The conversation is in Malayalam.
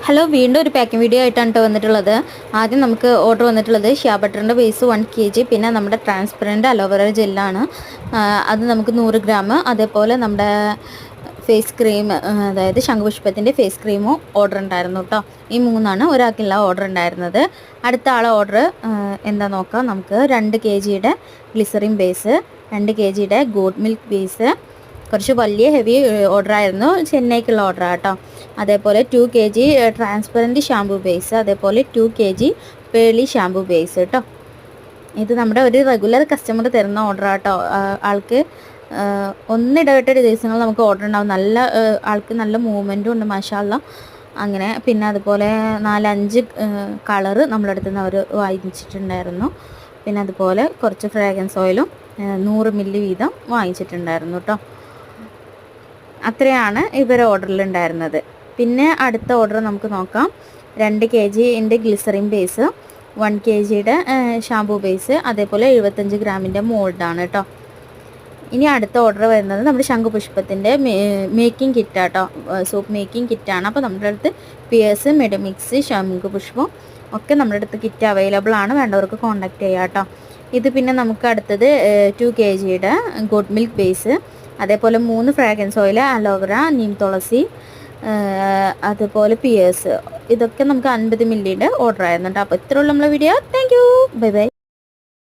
ഹലോ, വീണ്ടും ഒരു പാക്കിംഗ് വീഡിയോ ആയിട്ടാണ് വന്നിട്ടുള്ളത്. ആദ്യം നമുക്ക് ഓർഡർ വന്നിട്ടുള്ളത് ഷിയ ബട്ടറിൻ്റെ ബേസ് 1 kg, പിന്നെ നമ്മുടെ ട്രാൻസ്പെറൻറ്റ് അലോവേറ ജെല്ലാണ്, അത് നമുക്ക് 100 ഗ്രാം. അതേപോലെ നമ്മുടെ ഫേസ് ക്രീം, അതായത് ശംഖുപുഷ്പത്തിൻ്റെ ഫേസ് ക്രീമും ഓർഡർ ഉണ്ടായിരുന്നു കേട്ടോ. ഈ മൂന്നാണ് ഒരാൾക്കുള്ള ഓർഡർ ഉണ്ടായിരുന്നത്. അടുത്ത ആളെ ഓർഡർ എന്താ നോക്കാം നമുക്ക്. 2 kgയുടെ ഗ്ലിസറിൻ ബേസ്, 2 kgയുടെ ഗോഡ് മിൽക്ക് ബേസ്, കുറച്ച് വലിയ ഹെവി ഓർഡർ ആയിരുന്നു, ചെന്നൈക്കുള്ള ഓർഡർ കേട്ടോ. അതേപോലെ 2 kg ട്രാൻസ്പെറൻറ്റ് ഷാമ്പു ബേസ്, അതേപോലെ 2 kg പേളി ഷാമ്പു ബേസ് കേട്ടോ. ഇത് നമ്മുടെ ഒരു റെഗുലർ കസ്റ്റമർ തരുന്ന ഓർഡർ കേട്ടോ. ആൾക്ക് ഒന്നിടവിട്ടൊരു ദിവസങ്ങൾ നമുക്ക് ഓർഡർ ഉണ്ടാവും. ആൾക്ക് നല്ല മൂവ്മെൻറ്റും ഉണ്ട്, മാഷാ അല്ലാ. അങ്ങനെ പിന്നെ അതുപോലെ 4-5 കളറ് നമ്മളടുത്ത് നിന്ന് അവർ വാങ്ങിച്ചിട്ടുണ്ടായിരുന്നു. പിന്നെ അതുപോലെ കുറച്ച് ഫ്രാഗ്രൻസ് ഓയിലും 100 മില്ലി വീതം വാങ്ങിച്ചിട്ടുണ്ടായിരുന്നു കേട്ടോ. അത്രയാണ് ഇവരെ ഓർഡറിലുണ്ടായിരുന്നത്. പിന്നെ അടുത്ത ഓർഡർ നമുക്ക് നോക്കാം. 2 kgൻ്റെ ഗ്ലിസറിൻ ബേസ്, 1 kgയുടെ ഷാമ്പൂ ബേസ്, അതേപോലെ 75 ഗ്രാമിൻ്റെ മോൾഡാണ് കേട്ടോ. ഇനി അടുത്ത ഓർഡർ വരുന്നത് നമ്മുടെ ശംഖുപുഷ്പത്തിൻ്റെ മേക്കിംഗ് കിറ്റാട്ടോ, സോപ്പ് മേക്കിംഗ് കിറ്റാണ്. അപ്പോൾ നമ്മുടെ അടുത്ത് പിയേഴ്സ്, മെഡമിക്സ്, ശംഖുപുഷ്പം ഒക്കെ നമ്മുടെ അടുത്ത് കിറ്റ് അവൈലബിൾ ആണ്, വേണ്ടവർക്ക് കോൺടാക്റ്റ് ചെയ്യാം കേട്ടോ. ഇത് പിന്നെ നമുക്ക് അടുത്തത് 2 kgയുടെ ഗോഡ് മിൽക്ക് ബേസ്, അതേപോലെ 3 ഫ്രാഗ്രൻസ് ഓയിൽ, അലോവേറ, നീം തുളസി, അതുപോലെ പിയേഴ്സ്. ഇതൊക്കെ നമുക്ക് 50 മില്ലിയുടെ ഓർഡർ ആയിരുന്നു കേട്ടോ. അപ്പോൾ ഇത്രയുള്ള നമ്മളെ video. Thank you, bye bye.